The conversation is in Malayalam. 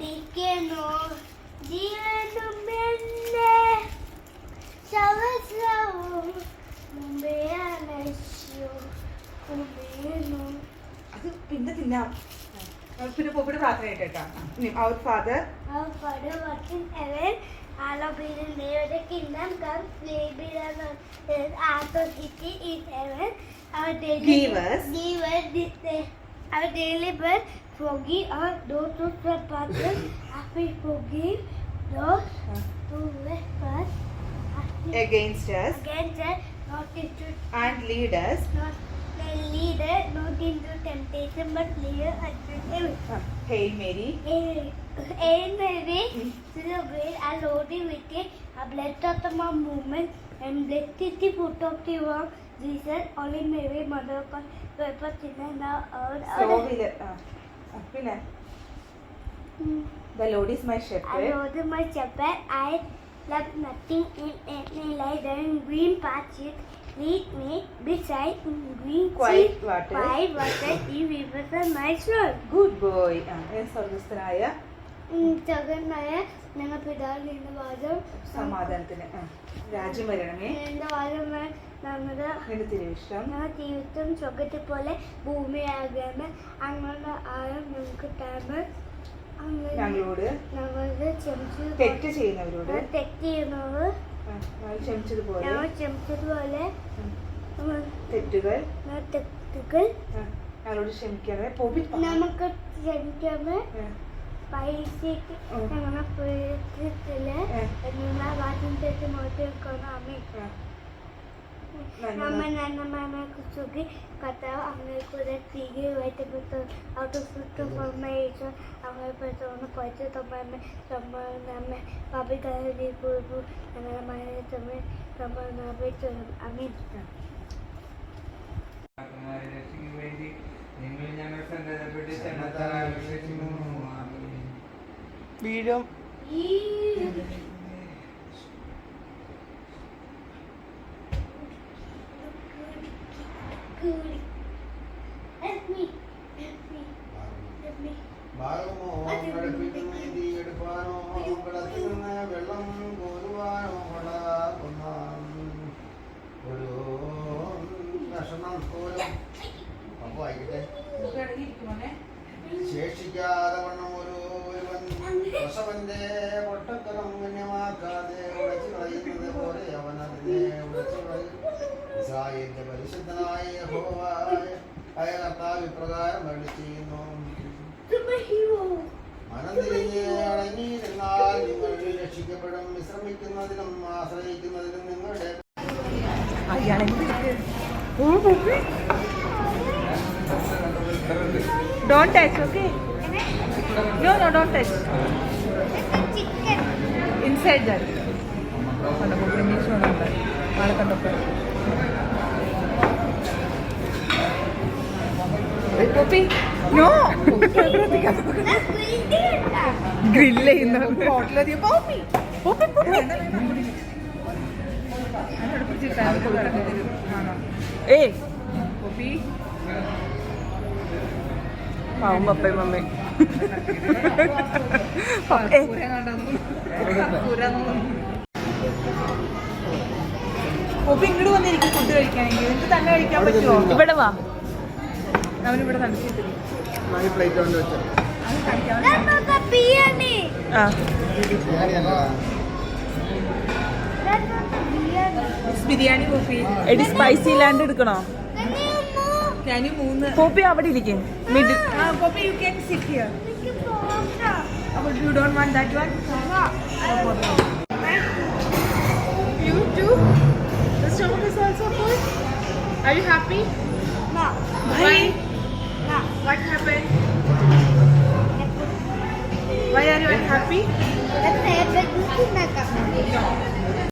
ഒട്ടിക്കണോ ജീവനും എന്നെ ശവസവും മുമ്പേ അനശ്യോ കുമേനോ. അത് പിന്നെ തിന്നാം. പിന്നെ പോപ്പിയുടെ പ്രാർത്ഥന കേട്ടാ. Our Father who art in heaven, hallowed be thy name. Thy kingdom come, thy will be done on earth as it is in heaven. Our daily Give us this day our daily bread. Forgive us those who trespass as we forgive those who trespass against us against us. Not into and lead us not not into temptation, but lead us from evil. Hail Mary. Hail Mary, full of grace, the Lord is with thee. Blessed art thou among women, and blessed is the fruit of thy womb, Jesus. Holy Mary, Mother of God, pray for sinners now and at our death. പിന്നെ The Lord is my The shepherd. Lord is my shepherd. I lack nothing. In me lie down in green pastures. Lead me beside green Quiet sea. water. Quiet water. He rivers of my soul. Good boy. സ്വർഗസ്ഥനായ ജഗന്നായ ഞങ്ങൾ പിതാവിന്റെ വാദം സമാധാനത്തിന് രാജ്യം വരണമേ. എന്റെ വാദം നമ്മുടെ നിന്റെ തിരുവിഷ്ടം ജീവിതം സ്വർഗത്തെ പോലെ ഭൂമിയാകണം. അങ്ങനെ ആയം നമുക്ക് താമ ഞങ്ങളോട് ഞങ്ങളുടെ ക്ഷമിച്ചു തെറ്റ് ചെയ്യുന്നവരോട് തെറ്റ് ചെയ്യുന്നവർ ക്ഷമിച്ചതുപോലെ ഞങ്ങൾ ക്ഷമിച്ചതുപോലെ തെറ്റുകൾ തെറ്റുകൾ ഞങ്ങളോട് ക്ഷമിക്കണമേ. പോപ്പി നമുക്ക് ക്ഷമിക്കാമേ. പൈസക്ക് ഞങ്ങളെ പ്രയത്നത്തില് എല്ലാ വാദ്യം തെറ്റ് മോട്ടി വെക്കണം. നമ്മെ കുറിച്ചൊക്കെ കർത്താവ് അങ്ങേക്കൂടെ തിരികെ വായിട്ടപ്പെട്ടു ഔട്ടു അങ്ങേപ്പെടുത്തുന്ന പൈസ തമ്മ നമ്മെ പബികാരി പൂർവ്വ ഞങ്ങളുടെ മരണത്തമ്മ തമ്മ അമീൻ. വീഴും. വെള്ളം കോരുവാനോ ഒരു ഭക്ഷണം പോലും അപ്പൊ ആയിക്കട്ടെ ശേഷിക്കാതെ വണ്ണം ഒരുവൻ പ്രസവന്റെ പൊട്ടക്കരം ഗണ്യമാക്കാതെ ഉടച്ചു കളയുന്നത് പോലെ അവൻ അതിനെ ഉടച്ചു കളയും. ഇസ്രായേലിന്റെ പരിശുദ്ധനായ യഹോവയായ കർത്താവ് ഇപ്രകാരം അരുളി ചെയ്യുന്നു. മനം തിരിഞ്ഞ് അടങ്ങിയിരുന്നാൽ നിങ്ങൾ രക്ഷിക്കപ്പെടും. വിശ്രമിക്കുന്നതിനും ആശ്രയിക്കുന്നതിനും നിങ്ങളുടെ Don't touch, okay? No, don't touch. Inside that. Poppy? No! Grill ചെയ്യുന്നു. Poppy! Poppy, Poppy! ഏയ് പോപ്പി പാവം പപ്പയും മമ്മയും പോപ്പി ഇങ്ങോട്ട് വന്നിരിക്കും ഫുഡ് കഴിക്കാനെങ്കിൽ എനിക്ക് തന്നെ കഴിക്കാൻ പറ്റുമോ? ഇവിടെ വാ. അവനിവിടെ തണുത്തിട്ടില്ല. ബിരിയാണി പോപ്പി എടി സ്പൈസി ഇല്ലാണ്ട് എടുക്കണോ? ഞാൻ 3 പോപ്പി അവിടെ ഇരിക്കും. Middle Poppy you can sit here. But you don't want that one? You too? The stomach is also full? Are you happy?